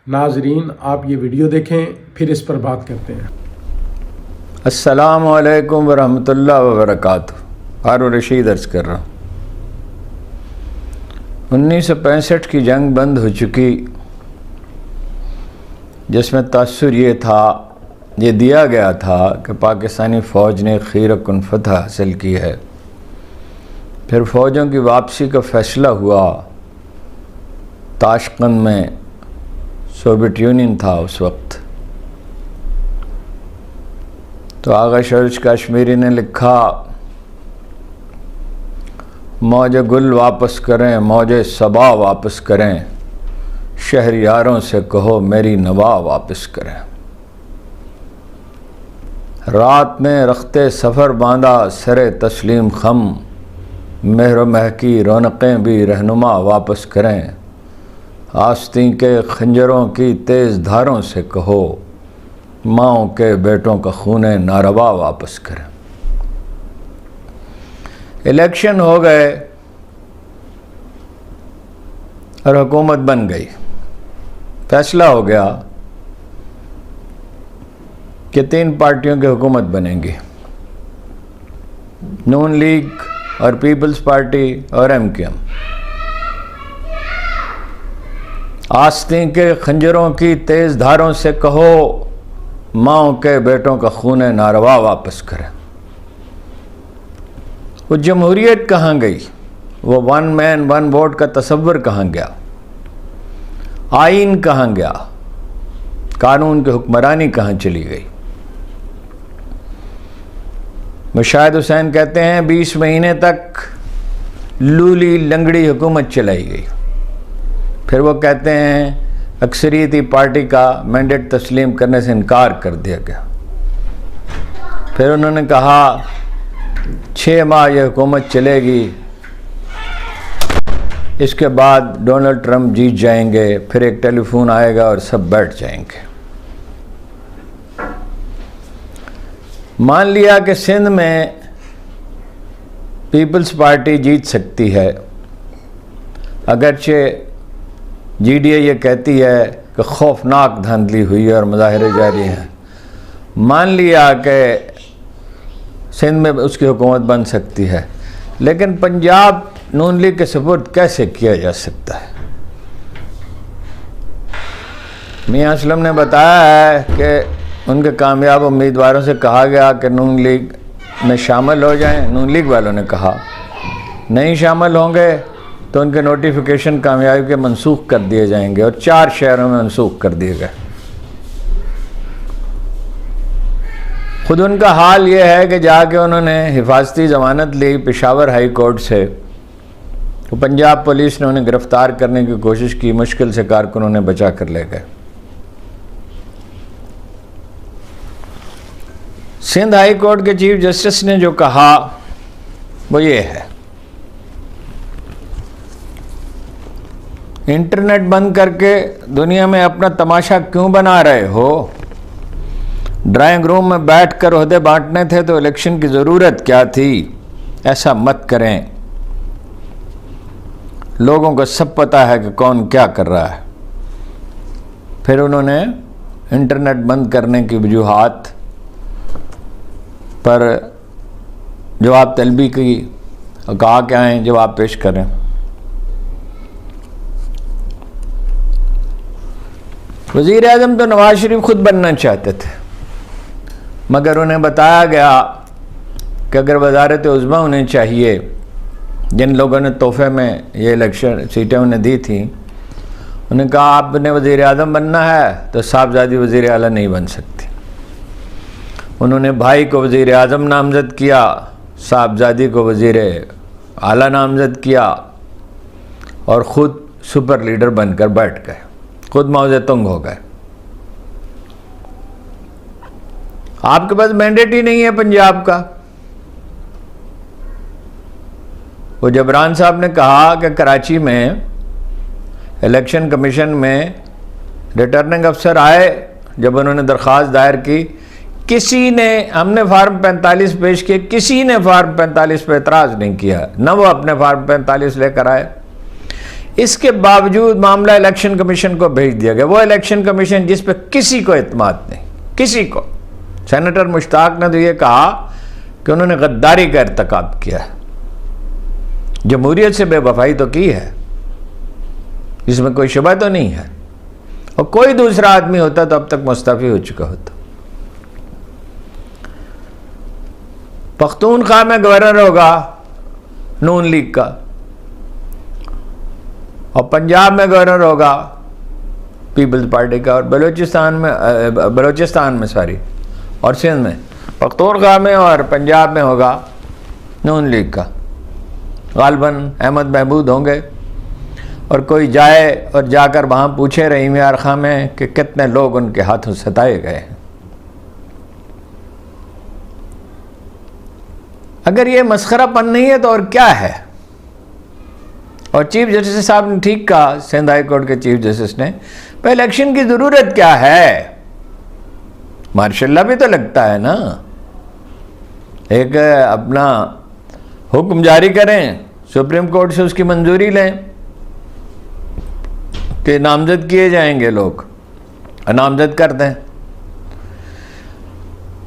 नाजरीन, आप ये वीडियो देखें, फिर इस पर बात करते हैं। अस्सलामु अलैकुम वरहमतुल्लाहि वबरकातुहू। हारून रशीद अर्ज़ कर रहा हूँ। 1965 की जंग बंद हो चुकी, जिसमें तासुर ये दिया गया था कि पाकिस्तानी फ़ौज ने खीर-कुन फतह हासिल की है। फिर फ़ौजों की वापसी का फ़ैसला हुआ। ताशकंद में सोवियत यूनियन था उस वक्त। तो आगा शरीफ कश्मीरी ने लिखा, मौज गुल वापस करें, मौज सबा वापस करें, शहरियारों से कहो मेरी नवा वापस करें। रात में रखते सफ़र बांधा सरे तस्लीम खम, मेहर महकी रौनकें भी रहनुमा वापस करें। आस्तीं के खंजरों की तेज़ धारों से कहो, माओं के बेटों का खूने नारवा वापस करें। इलेक्शन हो गए और हुकूमत बन गई। फैसला हो गया कि 3 पार्टियों की हुकूमत बनेगी, नून लीग और पीपल्स पार्टी और MQM। आस्तीं के खंजरों की तेज़ धारों से कहो, माओं के बेटों का खूने नारवा वापस करें। वो जमहूरियत कहाँ गई? वो 1 मैन 1 वोट का तसव्वुर कहाँ गया? आइन कहाँ गया? कानून की हुक्मरानी कहाँ चली गई? मुशाहिद हुसैन कहते हैं 20 महीने तक लूली लंगड़ी हुकूमत चलाई गई। फिर वो कहते हैं अक्सरियती पार्टी का मैंडेट तस्लीम करने से इनकार कर दिया गया। फिर उन्होंने कहा 6 माह यह हुकूमत चलेगी, इसके बाद डोनाल्ड ट्रंप जीत जाएंगे, फिर एक टेलीफोन आएगा और सब बैठ जाएंगे। मान लिया कि सिंध में पीपल्स पार्टी जीत सकती है, अगरचे GDA ये कहती है कि खौफनाक धांधली हुई है और मुजाहरे जारी हैं। मान लिया कि सिंध में उसकी हुकूमत बन सकती है, लेकिन पंजाब नून लीग के सपोर्ट कैसे किया जा सकता है? मियां असलम ने बताया है कि उनके कामयाब उम्मीदवारों से कहा गया कि नून लीग में शामिल हो जाएं। नून लीग वालों ने कहा नहीं शामिल होंगे तो उनके नोटिफिकेशन कामयाबी के मनसूख कर दिए जाएंगे, और 4 शहरों में मनसूख कर दिए गए। खुद उनका हाल ये है कि जाके उन्होंने हिफाजती ज़मानत ली पेशावर हाई कोर्ट से, तो पंजाब पुलिस ने उन्हें गिरफ्तार करने की कोशिश की, मुश्किल से कारकुनों ने बचा कर ले गए। सिंध हाई कोर्ट के चीफ जस्टिस ने जो कहा वो ये है, इंटरनेट बंद करके दुनिया में अपना तमाशा क्यों बना रहे हो? ड्राइंग रूम में बैठकर ओहदे बांटने थे तो इलेक्शन की ज़रूरत क्या थी? ऐसा मत करें। लोगों को सब पता है कि कौन क्या कर रहा है। फिर उन्होंने इंटरनेट बंद करने की वजूहात पर जवाब तलबी की, कहा कि आएँ जवाब पेश करें। वज़ीर आज़म तो नवाज शरीफ खुद बनना चाहते थे, मगर उन्हें बताया गया कि अगर वज़ारत उज़्मा उन्हें चाहिए, जिन लोगों ने तोहफे में ये इलेक्शन सीटें उन्हें दी थी, उन्हें कहा आपने वज़ीर आज़म बनना है तो साहबजादी वज़ीर आला नहीं बन सकती। उन्होंने भाई को वज़ीर आज़म नामज़द किया, साहबजादी को वज़ीर आला नामज़द किया, और ख़ुद सुपर लीडर बनकर बैठ गए, खुद मौजे तंग हो गए। आपके पास मैंडेट ही नहीं है पंजाब का। वो जबरान साहब ने कहा कि कराची में इलेक्शन कमीशन में रिटर्निंग अफसर आए, जब उन्होंने दरख्वास्त दायर की, किसी ने, हमने फार्म 45 पेश किए, किसी ने फार्म 45 पे एतराज़ नहीं किया, न वो अपने फार्म 45 लेकर आए। इसके बावजूद मामला इलेक्शन कमीशन को भेज दिया गया। वो इलेक्शन कमीशन जिस पे किसी को एतमाद नहीं, किसी को। सेनेटर मुश्ताक ने तो ये कहा कि उन्होंने गद्दारी का इर्तिकाब किया है, जमहूरियत से बेवफाई तो की है, इसमें कोई शुबा तो नहीं है। और कोई दूसरा आदमी होता तो अब तक मुस्तफी हो चुका होता। पख्तूनख्वा में गवर्नर होगा नून लीग का, और पंजाब में गवर्नर होगा पीपल्स पार्टी का, और बलोचिस्तान में सॉरी और सिंध में, पख्तूनख्वा में और पंजाब में होगा नून लीग का। गालबन अहमद महमूद होंगे, और कोई जाए और जाकर वहाँ पूछे रहीम यार खां में कि कितने लोग उनके हाथों सताए गए हैं। अगर ये मस्खरापन नहीं है तो और क्या है। और चीफ जस्टिस साहब ने ठीक कहा, सिंध हाई कोर्ट के चीफ जस्टिस ने, भाई इलेक्शन की ज़रूरत क्या है, मार्शल भी तो लगता है ना, एक अपना हुक्म जारी करें, सुप्रीम कोर्ट से उसकी मंजूरी लें कि नामजद किए जाएंगे लोग, नामजद कर दें।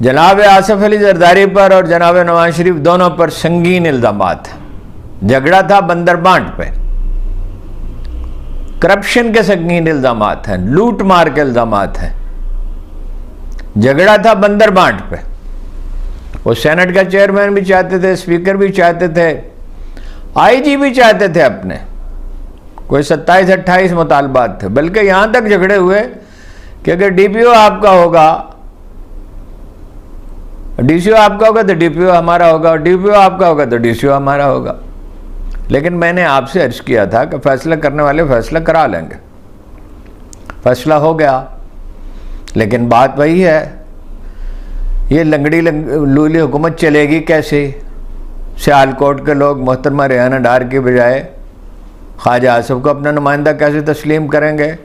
जनाब आसिफ अली जरदारी पर और जनाब नवाज शरीफ दोनों पर संगीन इल्ज़ामात हैं। झगड़ा था बंदरबांट पे, करप्शन के संगीन इल्ज़ामात हैं, लूट मार के इल्ज़ामात हैं। झगड़ा था बंदरबांट पे, वो सेनेट का चेयरमैन भी चाहते थे, स्पीकर भी चाहते थे, आईजी भी चाहते थे, अपने कोई 27-28 मुतालबात थे। बल्कि यहां तक झगड़े हुए कि अगर डीपीओ आपका होगा, डीसीओ आपका होगा तो डीपीओ हमारा होगा, और डीपीओ आपका होगा तो डीसीओ हमारा होगा। लेकिन मैंने आपसे अर्ज किया था कि फैसला करने वाले फैसला करा लेंगे, फैसला हो गया। लेकिन बात वही है, ये लंगड़ी लूली हुकूमत चलेगी कैसे। सियालकोट के लोग मोहतरमा रेहाना डार की बजाय ख्वाजा आसिफ को अपना नुमाइंदा कैसे तस्लीम करेंगे,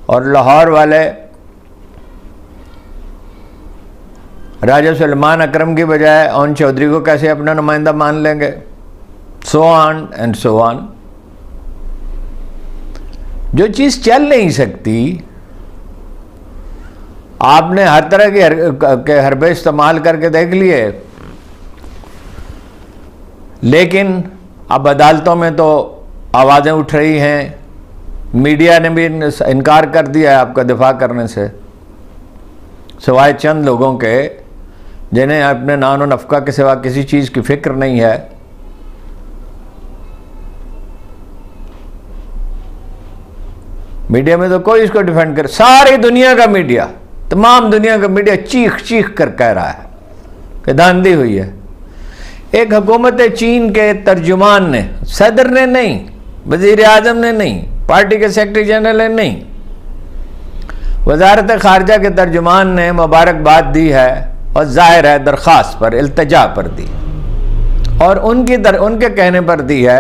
और लाहौर वाले राजा सलमान अकरम की बजाय ओन चौधरी को कैसे अपना नुमाइंदा मान लेंगे, so on and so on. जो चीज़ चल नहीं सकती, आपने हर तरह के हरबे इस्तेमाल करके देख लिए, लेकिन अब अदालतों में तो आवाज़ें उठ रही हैं, मीडिया ने भी इनकार कर दिया है आपका दिफा करने से, सिवाय चंद लोगों के जिन्हें अपने नान और नफ़का के सिवा किसी चीज़ की फिक्र नहीं है। मीडिया में तो कोई इसको डिफेंड कर, सारी दुनिया का मीडिया, तमाम दुनिया का मीडिया चीख चीख कर कह रहा है कि धांधली हुई है। एक हुकूमत चीन के तर्जुमान ने, सदर ने नहीं, वज़ीर आज़म ने नहीं, पार्टी के सेक्रेटरी जनरल ने नहीं, वजारत खारजा के तर्जुमान ने मुबारकबाद दी है, और ज़ाहिर है दरख्वास्त पर, इल्तिजा पर दी, और उनके कहने पर दी है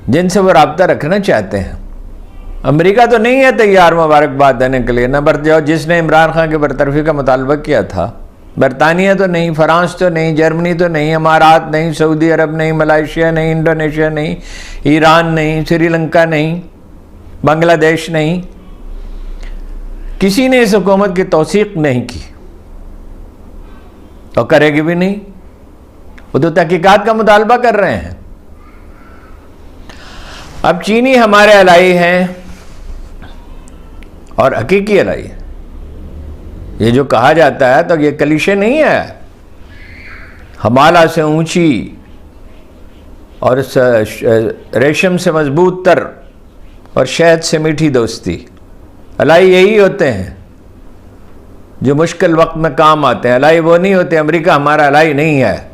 जिनसे वो रब्ता रखना चाहते हैं। अमेरिका तो नहीं है तैयार मुबारकबाद देने के लिए, न जिसने इमरान खान की बरतरफी का मुतालबा किया था। बरतानिया तो नहीं, फ्रांस तो नहीं, जर्मनी तो नहीं, अमारात नहीं, सऊदी अरब नहीं, मलेशिया नहीं, इंडोनेशिया नहीं, ईरान नहीं, श्रीलंका नहीं, बांग्लादेश नहीं, किसी ने इस हुकूमत की तौसीक नहीं की और करेगी भी नहीं। वो तो तहकीकात का मुतालबा कर रहे हैं। अब चीनी हमारे अलाई हैं, और हकीकी अलाई है। ये जो कहा जाता है तो ये क्लीशे नहीं है। हमाला से ऊंची और रेशम से मजबूत तर और शहद से मीठी दोस्ती, अलाई यही होते हैं जो मुश्किल वक्त में काम आते हैं। अलाई वो नहीं होते, अमेरिका हमारा अलाई नहीं है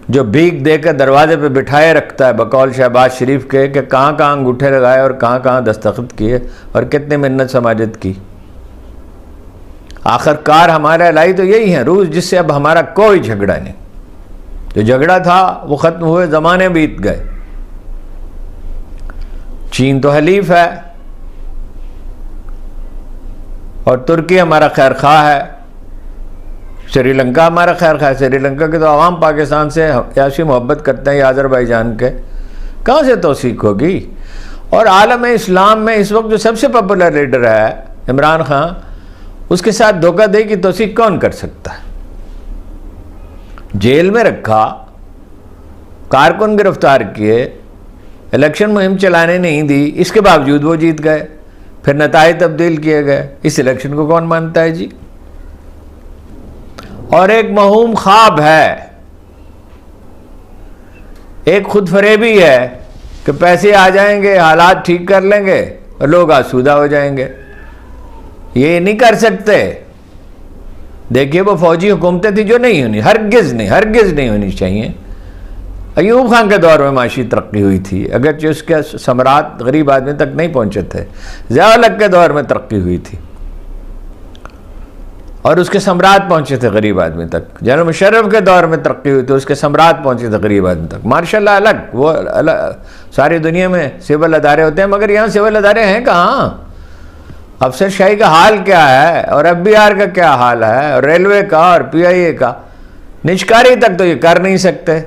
जो भीख देकर दरवाजे पे बिठाए रखता है बकौल शहबाज शरीफ के कि कहाँ कहाँ अंगूठे लगाए और कहाँ कहाँ दस्तखत किए और कितने मिन्नत समाजत की। आखिरकार हमारा अलाई तो यही है, रूस, जिससे अब हमारा कोई झगड़ा नहीं। जो झगड़ा था वो ख़त्म हुए, ज़माने बीत गए। चीन तो हलीफ है और तुर्की हमारा खैर खा है, श्रीलंका हमारा खैर खा है। श्रीलंका के तो आवाम पाकिस्तान से याशी मोहब्बत करते हैं या अज़रबैजान के, कहाँ से तौसीक होगी। और आलम इस्लाम में इस वक्त जो सबसे पॉपुलर लीडर है इमरान खान, उसके साथ धोखा दे की तौसीक कौन कर सकता है? जेल में रखा, कारकुन गिरफ्तार किए, इलेक्शन मुहिम चलाने नहीं दी, इसके बावजूद वो जीत गए, फिर नताइज तब्दील किए गए। इस इलेक्शन को कौन मानता है जी? और एक महूम ख्वाब है, एक खुद फरेबी है कि पैसे आ जाएंगे, हालात ठीक कर लेंगे और लोग आसूदा हो जाएंगे। ये नहीं कर सकते। देखिए वो फौजी हुकूमतें थी जो नहीं होनी, हरगिज़ नहीं होनी चाहिए। अयूब खान के दौर में माशी तरक्की हुई थी, अगरचे उसके सम्राट गरीब आदमी तक नहीं पहुंचे थे। ज़िया-उल-हक के दौर में तरक्की हुई थी और उसके सम्राट पहुंचे थे गरीब आदमी तक। जनरल मुशर्रफ के दौर में तरक्की हुई थी, उसके सम्राट पहुंचे थे गरीब आदमी तक। मार्शल अलग, वो अलग, सारी दुनिया में सिविल अदारे होते हैं, मगर यहाँ सिविल अदारे हैं कहाँ? अफसरशाही का हाल क्या है और FBI का क्या हाल है और रेलवे का और PIA का? निष्कारी तक तो ये कर नहीं सकते,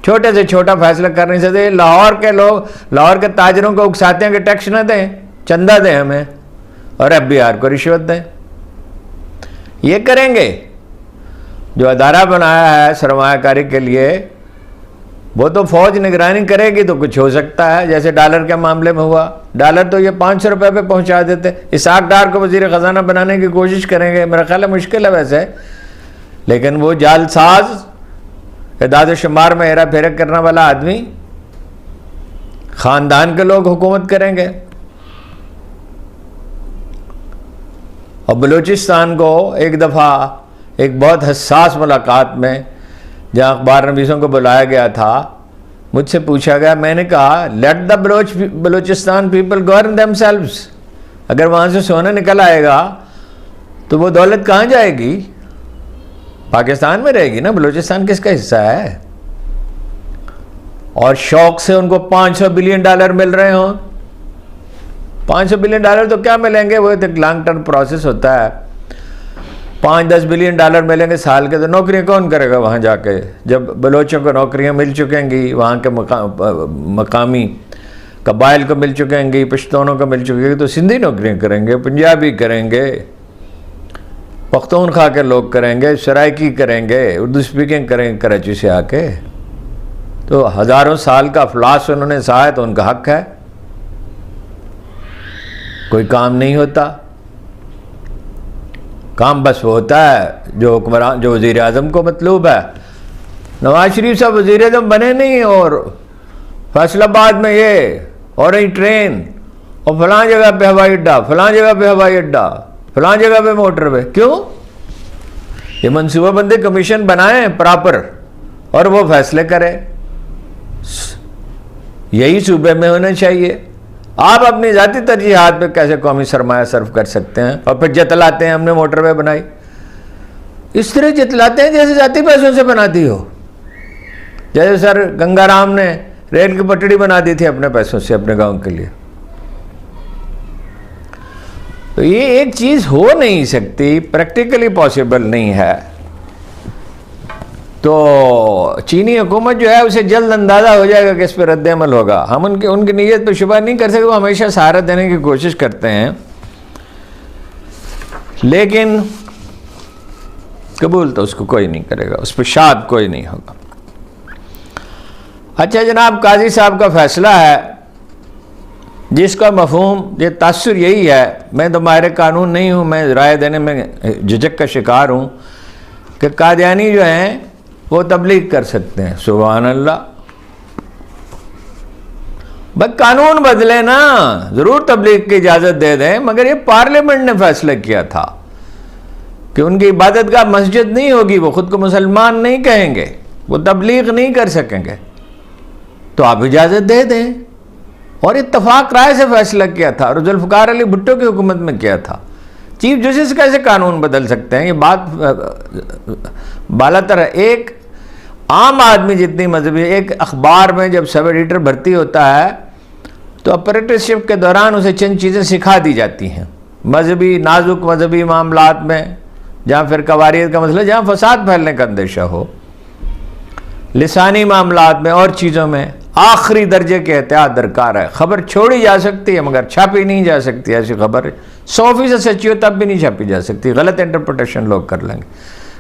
छोटे से छोटा फैसला कर नहीं सकते। लाहौर के लोग लाहौर के ताजरों को उकसाते हैं कि टैक्स न दें, चंदा दें हमें, और FBI को रिश्वत दें। ये करेंगे? जो अदारा बनाया है सरमायाकारी के लिए, वो तो फौज निगरानी करेगी तो कुछ हो सकता है, जैसे डॉलर के मामले में हुआ। डॉलर तो ये 500 रुपये पे पहुंचा देते। इसहाक डार को वजीर ख़जाना बनाने की कोशिश करेंगे, मेरा ख्याल है मुश्किल है वैसे, लेकिन वो जालसाज, इदाद शुमार में हेरा फेरा करने वाला आदमी, ख़ानदान के लोग हुकूमत करेंगे। और बलूचिस्तान को एक दफ़ा एक बहुत हसास मुलाकात में, जहाँ अखबार नवीसों को बुलाया गया था, मुझसे पूछा गया, मैंने कहा let the Balochistan people govern themselves. अगर वहाँ से सोना निकल आएगा तो वो दौलत कहाँ जाएगी? पाकिस्तान में रहेगी ना, बलूचिस्तान किसका हिस्सा है? और शौक से उनको $500 बिलियन मिल रहे हों। $500 बिलियन तो क्या मिलेंगे, वो एक लॉन्ग टर्म प्रोसेस होता है। 5-10 बिलियन मिलेंगे साल के, तो नौकरियां कौन करेगा वहाँ जाके? जब बलोचों को नौकरियां मिल चुकेंगी, वहाँ के मकामी कबाइल को मिल चुकेंगी, पश्तूनों को मिल चुकेंगी, तो सिंधी नौकरियां करेंगे, पंजाबी करेंगे, पख्तूनख्वा के लोग करेंगे, सराइकी करेंगे, उर्दू स्पीकिंग करेंगे कराची से आके। तो हज़ारों साल का अफलास उन्होंने सहा है, तो उनका हक है। कोई काम नहीं होता, काम बस वो होता है जो हुक्मरान, जो वज़ीर आज़म को मतलूब है। नवाज शरीफ साहब वज़ीर आज़म बने नहीं, और फैसलाबाद में ये और एक ट्रेन, और फलां जगह पे हवाई अड्डा, फलां जगह पे हवाई अड्डा, फलां जगह पे मोटरवे। क्यों? ये मनसूबाबंदी कमीशन बनाए प्रॉपर और वो फैसले करे। यही सूबे में होना चाहिए। आप अपनी ज़ाती तरजीहात पे कैसे कौमी सरमाया सर्फ कर सकते हैं और फिर जतलाते हैं हमने मोटरवे बनाई? इस तरह जतलाते हैं जैसे ज़ाती पैसों से बनाती हो। जैसे सर गंगाराम ने रेल की पटड़ी बना दी थी अपने पैसों से अपने गांव के लिए। तो ये एक चीज़ हो नहीं सकती, प्रैक्टिकली पॉसिबल नहीं है। तो चीनी हुकूमत जो है उसे जल्द अंदाज़ा हो जाएगा कि इस पर रद्द अमल होगा। हम उनकी नीयत पर शुबा नहीं कर सकते, वो हमेशा सहारा देने की कोशिश करते हैं, लेकिन कबूल तो उसको कोई नहीं करेगा, उस पर शाद कोई नहीं होगा। अच्छा जनाब, काजी साहब का फैसला है जिसका मफहूम ये तासुर यही है, मैं तो माहिर कानून नहीं हूँ, मैं राय देने में झिझक का शिकार हूँ, कि कादियानी जो हैं वो तबलीग कर सकते हैं। सुभान अल्लाह, बस कानून बदले ना, ज़रूर तबलीग की इजाज़त दे दें, मगर ये पार्लियामेंट ने फैसला किया था कि उनकी इबादत गाह मस्जिद नहीं होगी, वो ख़ुद को मुसलमान नहीं कहेंगे, वो तबलीग नहीं कर सकेंगे, तो आप इजाज़त दे दें। और इत्तफाक राय से फैसला किया था, और जुल्फ़िकार अली भुट्टो की हुकूमत में किया था। चीफ जस्टिस कैसे कानून बदल सकते हैं? ये बात बालातर है। एक आम आदमी जितनी मजहबी, एक अखबार में जब सब एडिटर भर्ती होता है तो अप्रेंटिसशिप के दौरान उसे चंद चीज़ें सिखा दी जाती हैं, मजहबी नाजुक मजहबी मामलात में, जहाँ फिर कवारियत का मसला, जहाँ फसाद फैलने का अंदेशा हो, लिसानी मामलात में और चीज़ों में आखिरी दर्जे की एहतियात दरकार है। खबर छोड़ी जा सकती है मगर छापी नहीं जा सकती। ऐसी खबर 100% सच्ची हो तब भी नहीं छापी जा सकती, गलत इंटरप्रिटेशन लोग कर लेंगे।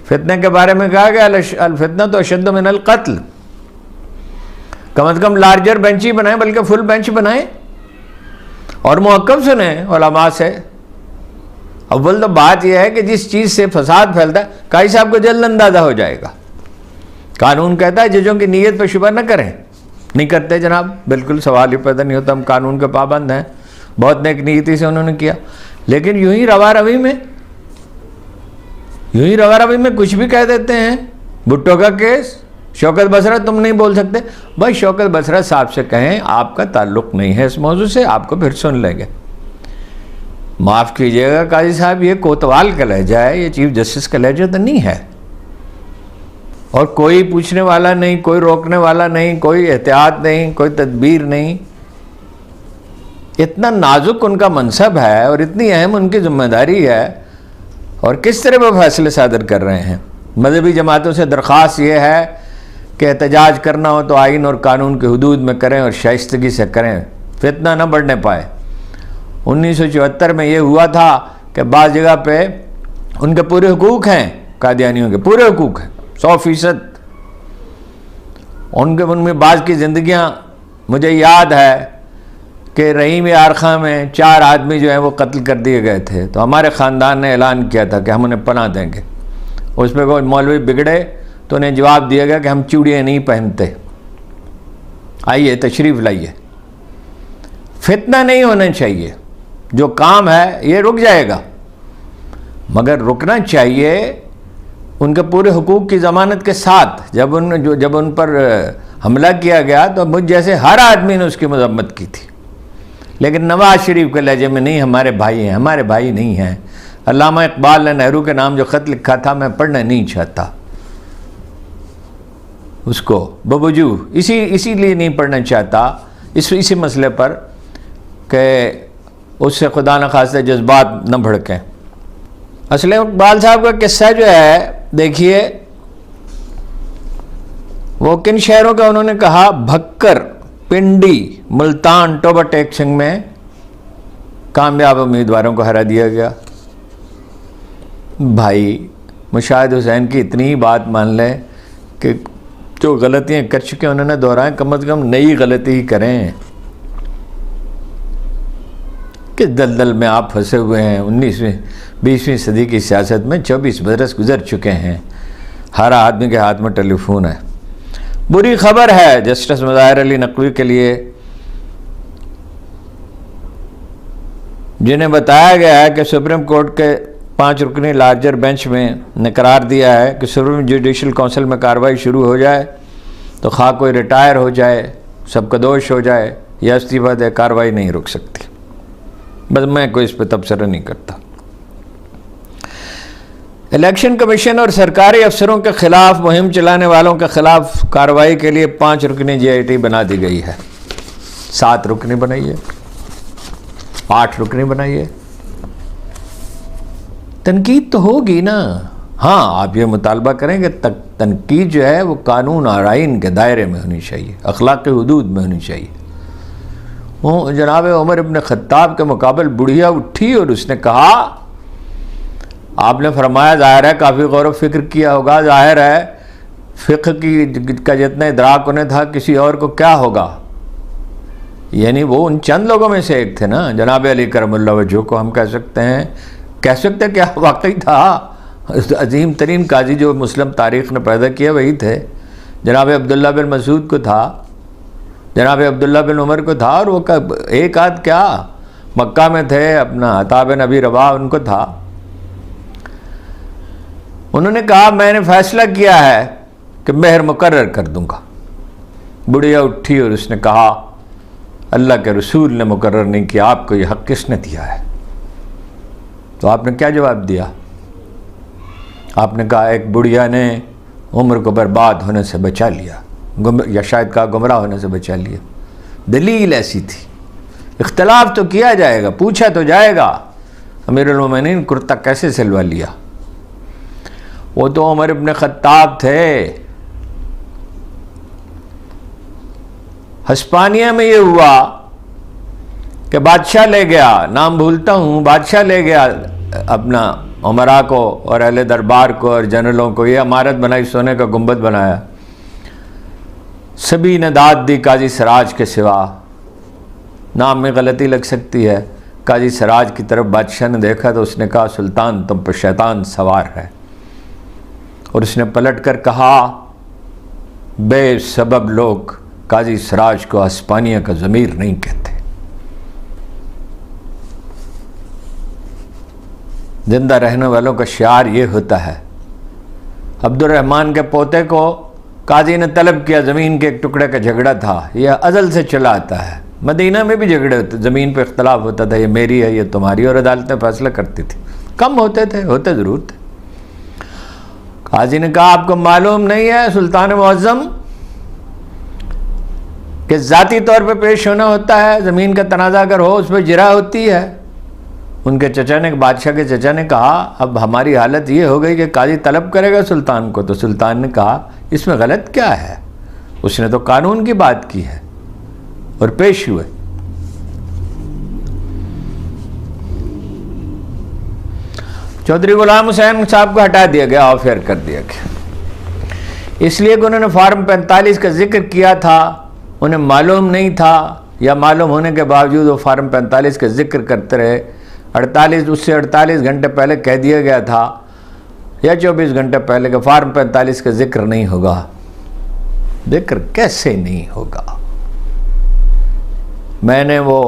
फितने के बारे में कहा गया अल फितना तो अशद्द मिनल कत्ल, कम से कम लार्जर बेंच ही बनाए बल्कि फुल बेंच बनाए और मुहक्कम सुने उलमा से। अव्वल तो बात यह है कि जिस चीज़ से फसाद फैलता है काई साहब को जल्द अंदाजा हो जाएगा। कानून कहता है जजों की नीयत पर शुबा न करें, नहीं करते जनाब, बिल्कुल सवाल ही पैदा नहीं होता। हम कानून के पाबंद हैं, बहुत नेक नीयति से उन्होंने किया, लेकिन यूं ही रवा रवी में कुछ भी कह देते हैं। भुट्टो का केस, शौकत बसरा तुम नहीं बोल सकते, भाई शौकत बसरा साहब से कहें आपका ताल्लुक नहीं है इस मौजू से, आपको फिर सुन लेंगे। माफ़ कीजिएगा काजी साहब, ये कोतवाल का लहजा है, ये चीफ जस्टिस का लहजा तो नहीं है। और कोई पूछने वाला नहीं, कोई रोकने वाला नहीं, कोई एहतियात नहीं, कोई तदबीर नहीं। इतना नाजुक उनका मनसब है और इतनी अहम उनकी जिम्मेदारी है, और किस तरह वो फैसले सादर कर रहे हैं। मजहबी जमातों से दरख्वास्त ये है कि एहतजाज करना हो तो आइन और कानून के हुदूद में करें और शाइस्तगी से करें, फितना न बढ़ने पाए। 1974 में ये हुआ था कि बाज़ जगह पे उनके पूरे हुकूक हैं, कादियानियों के पूरे हुकूक हैं 100%। उनमें बाज़ की ज़िंदगियाँ, मुझे याद है कि रहीम यार खां में 4 आदमी जो हैं वो कत्ल कर दिए गए थे, तो हमारे ख़ानदान ने ऐलान किया था कि हम उन्हें पनाह देंगे। उस पर कोई मौलवी बिगड़े तो उन्हें जवाब दिया गया कि हम चूड़ियाँ नहीं पहनते, आइए तशरीफ़ लाइए। फितना नहीं होना चाहिए, जो काम है ये रुक जाएगा, मगर रुकना चाहिए उनके पूरे हुकूक की ज़मानत के साथ। जब उन पर हमला किया गया तो मुझ जैसे हर आदमी ने उसकी मजम्मत की थी, लेकिन नवाज शरीफ के लहजे में नहीं, हमारे भाई हैं, हमारे भाई नहीं हैं। अल्लामा इकबाल ने नेहरू के नाम जो ख़त लिखा था, मैं पढ़ना नहीं चाहता उसको, बबूजू इसीलिए नहीं पढ़ना चाहता इसी मसले पर कि उससे खुदा न खास्ते जज्बात न भड़कें। असल इकबाल साहब का किस्सा जो है, देखिए वो किन शहरों का उन्होंने कहा, भक्कर, पिंडी, मुल्तान, टोबा टेक सिंह में कामयाब उम्मीदवारों को हरा दिया गया। भाई मुशाहिद हुसैन की इतनी ही बात मान लें कि जो गलतियां कर चुके हैं उन्होंने दोहराएं, कम से कम नई गलती ही करें। कि दलदल में आप फंसे हुए हैं। 19वीं सदी की सियासत में 24 बरस गुजर चुके हैं, हर आदमी के हाथ में टेलीफोन है। बुरी खबर है जस्टिस मुज़ाहिर अली नकवी के लिए, जिन्हें बताया गया है कि सुप्रीम कोर्ट के 5 रुकनी लार्जर बेंच में ने करार दिया है कि सुप्रीम जुडिशल काउंसिल में कार्रवाई शुरू हो जाए तो खा कोई रिटायर हो जाए, सबका दोष हो जाए या इस्तीफा दे, कार्रवाई नहीं रुक सकती। बस मैं कोई इस पर तबसरा नहीं करता। इलेक्शन कमीशन और सरकारी अफसरों के खिलाफ मुहिम चलाने वालों के खिलाफ कार्रवाई के लिए 5 रुकनी GIT बना दी गई है। 7 रुकनी बनाइए, 8 रुकनी बनाइए, तनकीद तो होगी ना। हाँ, आप ये मुतालबा करेंगे तनकीद जो है वो कानून और आइन के दायरे में होनी चाहिए, अखलाक के हुदूद में होनी चाहिए। वो जनाब उमर इब्न खत्ताब के मुकाबले बुढ़िया उठी और उसने कहा, आपने फरमाया जाहिर है काफ़ी गौर व फिक्र किया होगा, जाहिर है फ़िक़्ह की का जितना इदराक उन्हें था किसी और को क्या होगा। यानी वो उन चंद लोगों में से एक थे ना, जनाब अली करमुल्लाह वजह को हम कह सकते हैं क्या वाकई था। अजीम तरीन काजी जो मुस्लिम तारीख़ ने पैदा किया वही थे। जनाब अब्दुल्ला बिन मसूद को था, जनाब अब्दुल्ला बिन उमर को था, और वो एक आध क्या मक्का में थे, अपना अता बिन अबी रबाह उनको था। उन्होंने कहा मैंने फैसला किया है कि मेहर मुकर्रर कर दूंगा। बुढ़िया उठी और उसने कहा अल्लाह के रसूल ने मुकर्रर नहीं किया, आपको ये हक़ किसने दिया है? तो आपने क्या जवाब दिया? आपने कहा एक बुढ़िया ने उम्र को बर्बाद होने से बचा लिया, या शायद कहा गुमराह होने से बचा लिया। दलील ऐसी थी। इख्तलाफ तो किया जाएगा, पूछा तो जाएगा अमीरुल मोमिनीन कुर्ता कैसे सिलवा लिया। वो तो उमर इब्न खत्ताब थे। हिस्पानिया में ये हुआ कि बादशाह ले गया, नाम भूलता हूँ, बादशाह ले गया अपना उमरा को और अहले दरबार को और जनरलों को, ये इमारत बनाई, सोने का गुंबद बनाया, सभी ने दाद दी काजी सराज के सिवा। नाम में गलती लग सकती है। काजी सराज की तरफ बादशाह ने देखा तो उसने कहा, सुल्तान तुम पर शैतान सवार है। और उसने पलट कर कहा, बेसबब लोग काजी सराज को हिस्पानिया का ज़मीर नहीं कहते। जिंदा रहने वालों का शियार ये होता है। अब्दुर्रहमान के पोते को काजी ने तलब किया, ज़मीन के एक टुकड़े का झगड़ा था, यह अज़ल से चला आता है। मदीना में भी झगड़े होते, ज़मीन पे इख्तलाफ होता था, ये मेरी है ये तुम्हारी, और अदालतें फैसला करती थी। कम होते थे, होते ज़रूर थे। काजी ने कहा, आपको मालूम नहीं है सुल्तान मुअज़्ज़म कि ज़ाती तौर पे पेश होना होता है, ज़मीन का तनाज़ा अगर हो उस पर जिरा होती है। उनके चचा ने, बादशाह के चचा ने कहा, अब हमारी हालत ये हो गई कि काजी तलब करेगा सुल्तान को। तो सुल्तान ने कहा, इसमें गलत क्या है, उसने तो कानून की बात की है, और पेश हुए। चौधरी गुलाम हुसैन साहब को हटा दिया गया, ऑफेयर कर दिया गया, इसलिए कि उन्होंने फॉर्म 45 का जिक्र किया था। उन्हें मालूम नहीं था, या मालूम होने के बावजूद वो फॉर्म 45 का जिक्र करते रहे। 48 घंटे पहले कह दिया गया था, या 24 घंटे पहले के फॉर्म 45 का जिक्र नहीं होगा। जिक्र कैसे नहीं होगा? मैंने वो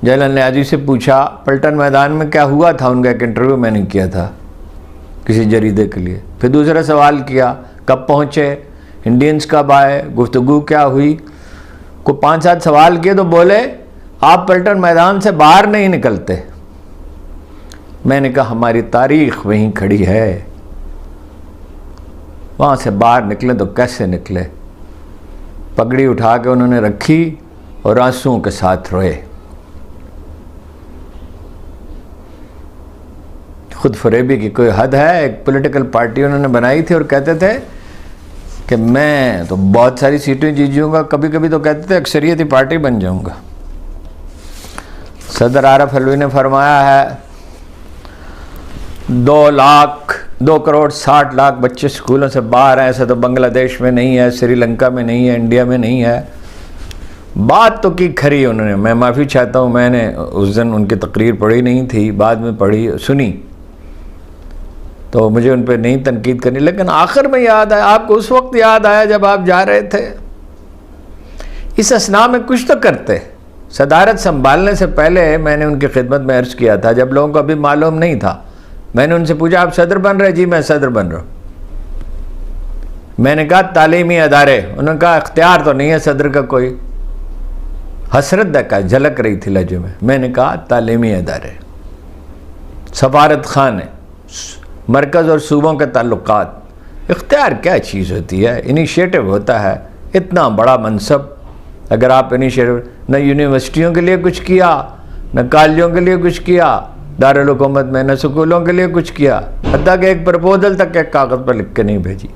जलाल न्याजी से पूछा, पलटन मैदान में क्या हुआ था, उनका एक इंटरव्यू मैंने किया था किसी जरीदे के लिए। फिर दूसरा सवाल किया, कब पहुँचे, इंडियंस कब आए, गुफ्तगू क्या हुई, को 5-7 सवाल किए तो बोले, आप पलटन मैदान से बाहर नहीं निकलते। मैंने कहा, हमारी तारीख वहीं खड़ी है, वहाँ से बाहर निकले तो कैसे निकले। पगड़ी उठा के उन्होंने रखी और आंसुओं के साथ रोए। खुद फरेबी की कोई हद है। एक पॉलिटिकल पार्टी उन्होंने बनाई थी और कहते थे कि मैं तो बहुत सारी सीटें जीत जाऊँगा, कभी कभी तो कहते थे अक्सरियती पार्टी बन जाऊँगा। सदर आरफ अलवी ने फरमाया है, 2 करोड़ 60 लाख बच्चे स्कूलों से बाहर हैं। ऐसा तो बांग्लादेश में नहीं है, श्रीलंका में नहीं है, इंडिया में नहीं है। बात तो की खरी उन्होंने, मैं माफ़ी चाहता हूँ, मैंने उस दिन उनकी तकरीर पढ़ी नहीं थी, बाद में पढ़ी सुनी, तो मुझे उन पर नहीं तनकीद करनी। लेकिन आखिर में याद आया, आपको उस वक्त याद आया जब आप जा रहे थे। इस असना में कुछ तो करते। सदारत संभालने से पहले मैंने उनकी खिदमत में अर्ज़ किया था, जब लोगों को अभी मालूम नहीं था। मैंने उनसे पूछा, आप सदर बन रहे? जी मैं सदर बन रहा हूँ। मैंने कहा, तालीमी अदारे? उन्होंने कहा, इख्तियार तो नहीं है सदर का कोई। हसरत देखा झलक रही थी लहजे में। मैंने कहा, तालीमी अदारे, सफारत खाने, मरकज़ और सूबों के ताल्लुकात। इख्तियार क्या चीज़ होती है? इनिशिएटिव होता है। इतना बड़ा मनसब, अगर आप इनिशिएटिव, न यूनिवर्सिटियों के लिए कुछ किया, न कॉलेजों के लिए कुछ किया, दारुल हुकूमत में न स्कूलों के लिए कुछ किया, हत्ता कि एक प्रपोजल तक एक कागज़ पर लिख के नहीं भेजी।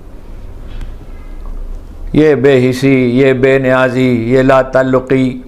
ये बेहिसी, ये बेनियाजी, ये ला ताल्लुकी,